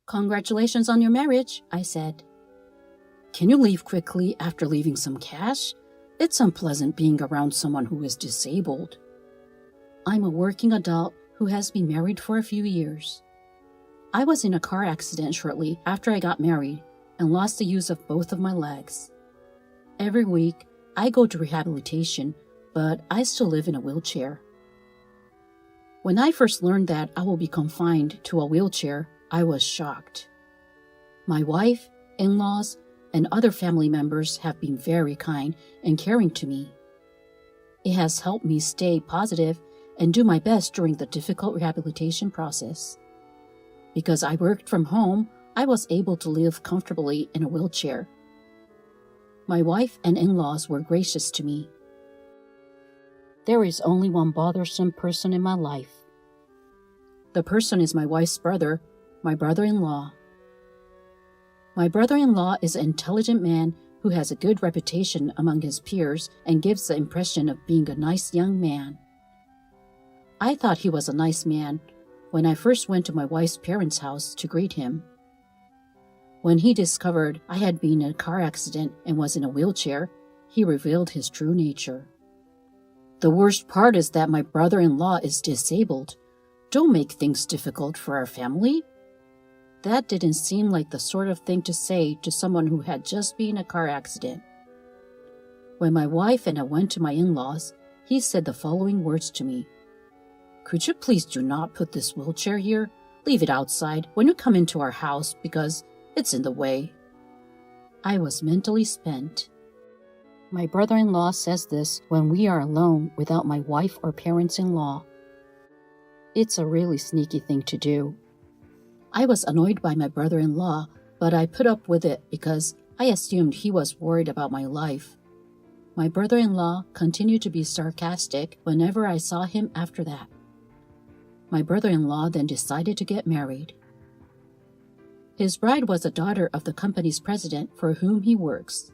Congratulations on your marriage, I said. Can you leave quickly after leaving some cash? It's unpleasant being around someone who is disabled. I'm a working adult who has been married for a few years. I was in a car accident shortly after I got married and lost the use of both of my legs. Every week, I go to rehabilitation, but I still live in a wheelchair. When I first learned that I will be confined to a wheelchair, I was shocked. My wife, in-laws, and other family members have been very kind and caring to me. It has helped me stay positive and do my best during the difficult rehabilitation process. Because I worked from home, I was able to live comfortably in a wheelchair. My wife and in-laws were gracious to me. There is only one bothersome person in my life. The person is my wife's brother, my brother-in-law. My brother-in-law is an intelligent man who has a good reputation among his peers and gives the impression of being a nice young man. I thought he was a nice man when I first went to my wife's parents' house to greet him. When he discovered I had been in a car accident and was in a wheelchair, he revealed his true nature. The worst part is that my brother-in-law is disabled. Don't make things difficult for our family. That didn't seem like the sort of thing to say to someone who had just been in a car accident. When my wife and I went to my in-laws, he said the following words to me. Could you please do not put this wheelchair here? Leave it outside when you come into our house because it's in the way. I was mentally spent. My brother-in-law says this when we are alone without my wife or parents-in-law. It's a really sneaky thing to do. I was annoyed by my brother-in-law, but I put up with it because I assumed he was worried about my life. My brother-in-law continued to be sarcastic whenever I saw him after that. My brother-in-law then decided to get married. His bride was a daughter of the company's president for whom he works.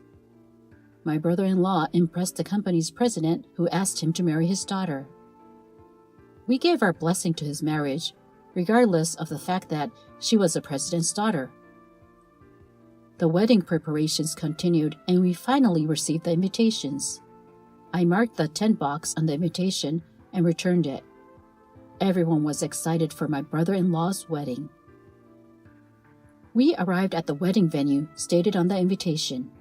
My brother-in-law impressed the company's president, who asked him to marry his daughter. We gave our blessing to his marriage, regardless of the fact that she was the president's daughter. The wedding preparations continued, and we finally received the invitations. I marked the 10 box on the invitation and returned it. Everyone was excited for my brother-in-law's wedding. We arrived at the wedding venue stated on the invitation.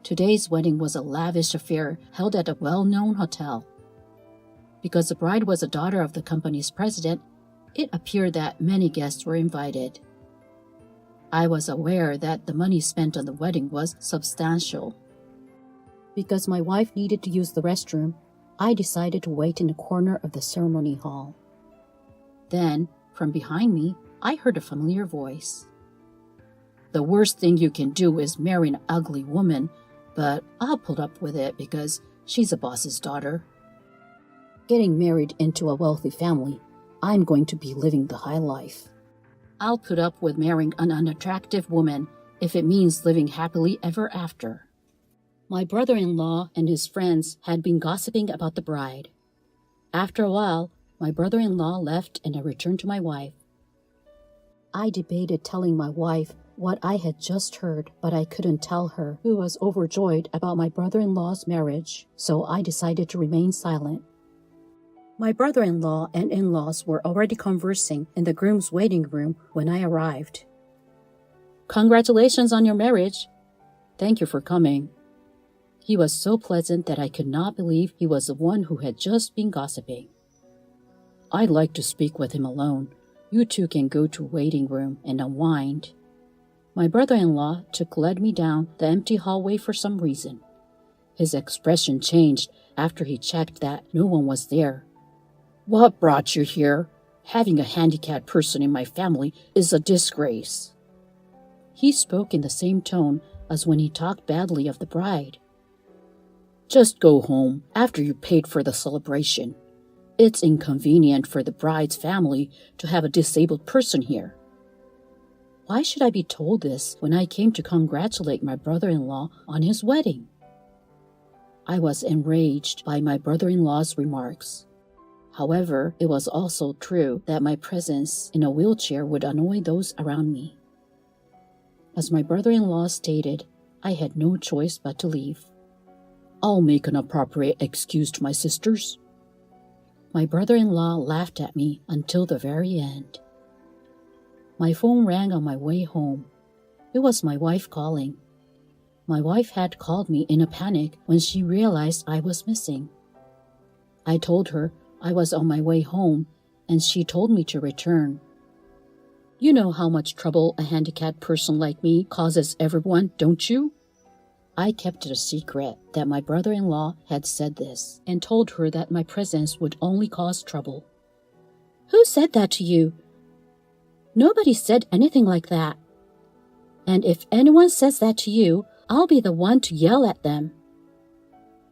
Today's wedding was a lavish affair held at a well-known hotel. Because the bride was a daughter of the company's president, it appeared that many guests were invited. I was aware that the money spent on the wedding was substantial. Because my wife needed to use the restroom, I decided to wait in the corner of the ceremony hall. Then, from behind me, I heard a familiar voice. The worst thing you can do is marry an ugly woman, but I'll put up with it because she's a boss's daughter. Getting married into a wealthy family, I'm going to be living the high life. I'll put up with marrying an unattractive woman if it means living happily ever after. My brother-in-law and his friends had been gossiping about the bride. After a while, my brother-in-law left and I returned to my wife. I debated telling my wife what I had just heard, but I couldn't tell her, who was overjoyed about my brother-in-law's marriage, so I decided to remain silent. My brother-in-law and in-laws were already conversing in the groom's waiting room when I arrived. Congratulations on your marriage. Thank you for coming. He was so pleasant that I could not believe he was the one who had just been gossiping. I'd like to speak with him alone. You two can go to waiting room and unwind. My brother-in-law led me down the empty hallway for some reason. His expression changed after he checked that no one was there. What brought you here? Having a handicapped person in my family is a disgrace. He spoke in the same tone as when he talked badly of the bride. Just go home after you paid for the celebration. It's inconvenient for the bride's family to have a disabled person here. Why should I be told this when I came to congratulate my brother-in-law on his wedding? I was enraged by my brother-in-law's remarks. However, it was also true that my presence in a wheelchair would annoy those around me. As my brother-in-law stated, I had no choice but to leave. "I'll make an appropriate excuse to my sisters." My brother-in-law laughed at me until the very end. My phone rang on my way home. It was my wife calling. My wife had called me in a panic when she realized I was missing. I told her I was on my way home, and she told me to return. You know how much trouble a handicapped person like me causes everyone, don't you? I kept it a secret that my brother-in-law had said this, and told her that my presence would only cause trouble. "Who said that to you?" "Nobody said anything like that." "And if anyone says that to you, I'll be the one to yell at them."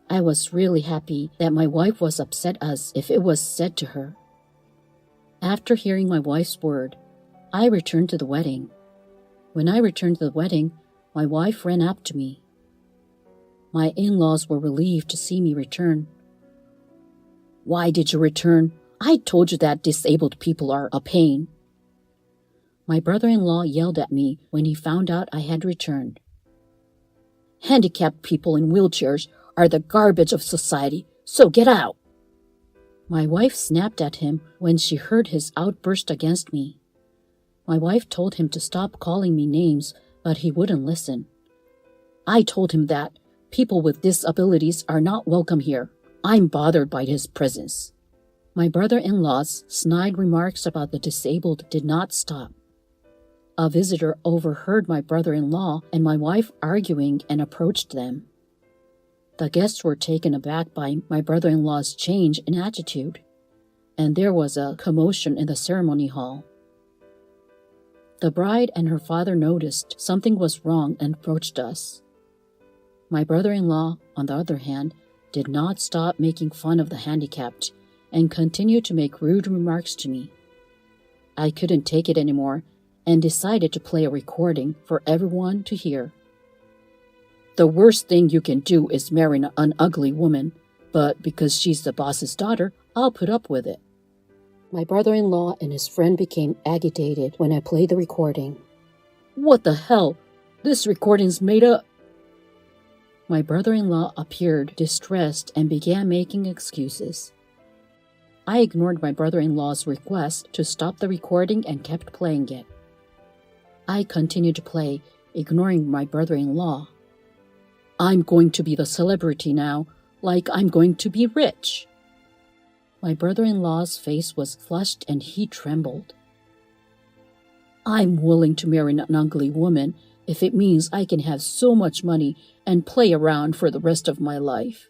I was really happy that my wife was upset as if it was said to her. After hearing my wife's word, I returned to the wedding. When I returned to the wedding, my wife ran up to me. My in-laws were relieved to see me return. "Why did you return? I told you that disabled people are a pain." My brother-in-law yelled at me when he found out I had returned. "Handicapped people in wheelchairs are the garbage of society, so get out." My wife snapped at him when she heard his outburst against me. My wife told him to stop calling me names, but he wouldn't listen. I told him that people with disabilities are not welcome here. I'm bothered by his presence. My brother-in-law's snide remarks about the disabled did not stop. A visitor overheard my brother-in-law and my wife arguing and approached them. The guests were taken aback by my brother-in-law's change in attitude, and there was a commotion in the ceremony hall. The bride and her father noticed something was wrong and approached us. My brother-in-law, on the other hand, did not stop making fun of the handicapped and continued to make rude remarks to me. I couldn't take it anymore and decided to play a recording for everyone to hear. "The worst thing you can do is marry an ugly woman, but because she's the boss's daughter, I'll put up with it." My brother-in-law and his friend became agitated when I played the recording. "What the hell? This recording's made up." My brother-in-law appeared distressed and began making excuses. I ignored my brother-in-law's request to stop the recording and kept playing it. I continued to play, ignoring my brother-in-law. "I'm going to be the celebrity now, like I'm going to be rich." My brother-in-law's face was flushed and he trembled. "I'm willing to marry an ugly woman if it means I can have so much money and play around for the rest of my life."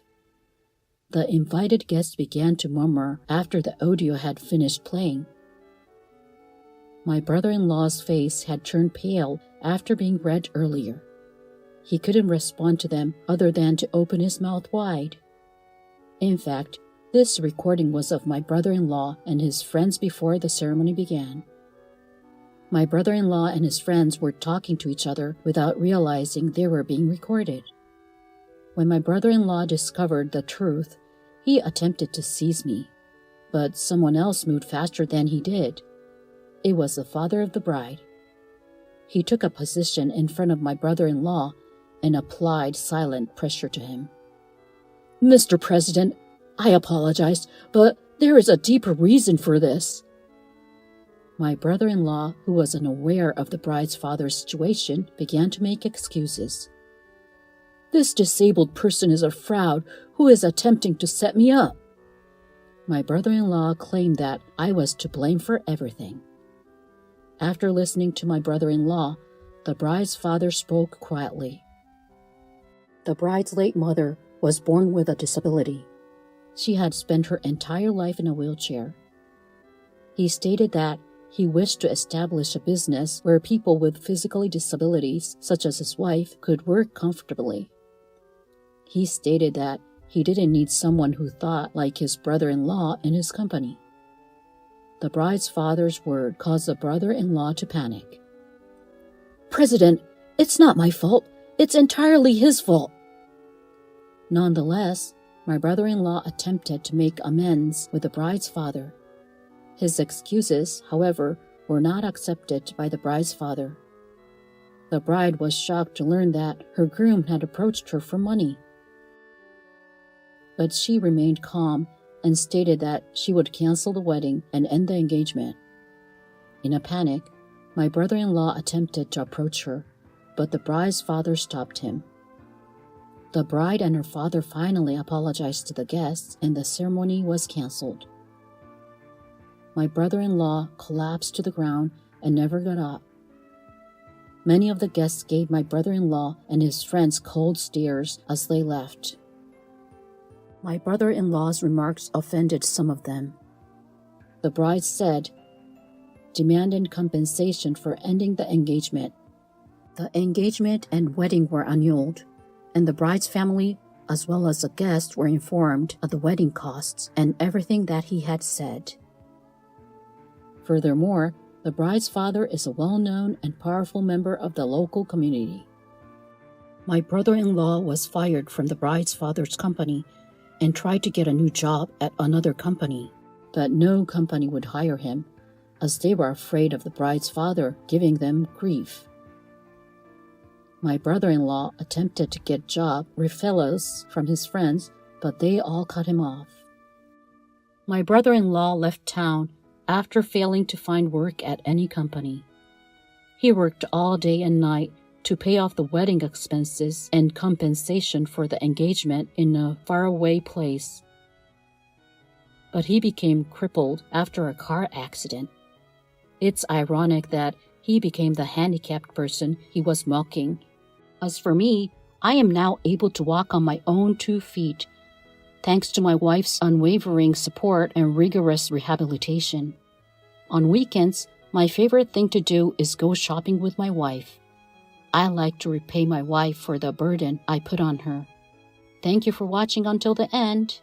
The invited guests began to murmur after the audio had finished playing. My brother-in-law's face had turned pale after being read earlier. He couldn't respond to them other than to open his mouth wide. In fact, this recording was of my brother-in-law and his friends before the ceremony began. My brother-in-law and his friends were talking to each other without realizing they were being recorded. When my brother-in-law discovered the truth, he attempted to seize me, but someone else moved faster than he did. It was the father of the bride. He took a position in front of my brother-in-law and applied silent pressure to him. "Mr. President, I apologize, but there is a deeper reason for this." My brother-in-law, who was unaware of the bride's father's situation, began to make excuses. "This disabled person is a fraud who is attempting to set me up." My brother-in-law claimed that I was to blame for everything. After listening to my brother-in-law, the bride's father spoke quietly. The bride's late mother was born with a disability. She had spent her entire life in a wheelchair. He stated that he wished to establish a business where people with physical disabilities, such as his wife, could work comfortably. He stated that he didn't need someone who thought like his brother-in-law in his company. The bride's father's word caused the brother-in-law to panic. "President, it's not my fault. It's entirely his fault." Nonetheless, my brother-in-law attempted to make amends with the bride's father. His excuses, however, were not accepted by the bride's father. The bride was shocked to learn that her groom had approached her for money. But she remained calm and stated that she would cancel the wedding and end the engagement. In a panic, my brother-in-law attempted to approach her, but the bride's father stopped him. The bride and her father finally apologized to the guests, and the ceremony was canceled. My brother-in-law collapsed to the ground and never got up. Many of the guests gave my brother-in-law and his friends cold stares as they left. My brother-in-law's remarks offended some of them. The bride said, demanded compensation for ending the engagement. The engagement and wedding were annulled, and the bride's family as well as the guests were informed of the wedding costs and everything that he had said. Furthermore, the bride's father is a well-known and powerful member of the local community. My brother-in-law was fired from the bride's father's company and tried to get a new job at another company, but no company would hire him, as they were afraid of the bride's father giving them grief. My brother-in-law attempted to get job referrals from his friends, but they all cut him off. My brother-in-law left town after failing to find work at any company. He worked all day and night to pay off the wedding expenses and compensation for the engagement in a faraway place. But he became crippled after a car accident. It's ironic that he became the handicapped person he was mocking. As for me, I am now able to walk on my own 2 feet, thanks to my wife's unwavering support and rigorous rehabilitation. On weekends, my favorite thing to do is go shopping with my wife. I like to repay my wife for the burden I put on her. Thank you for watching until the end.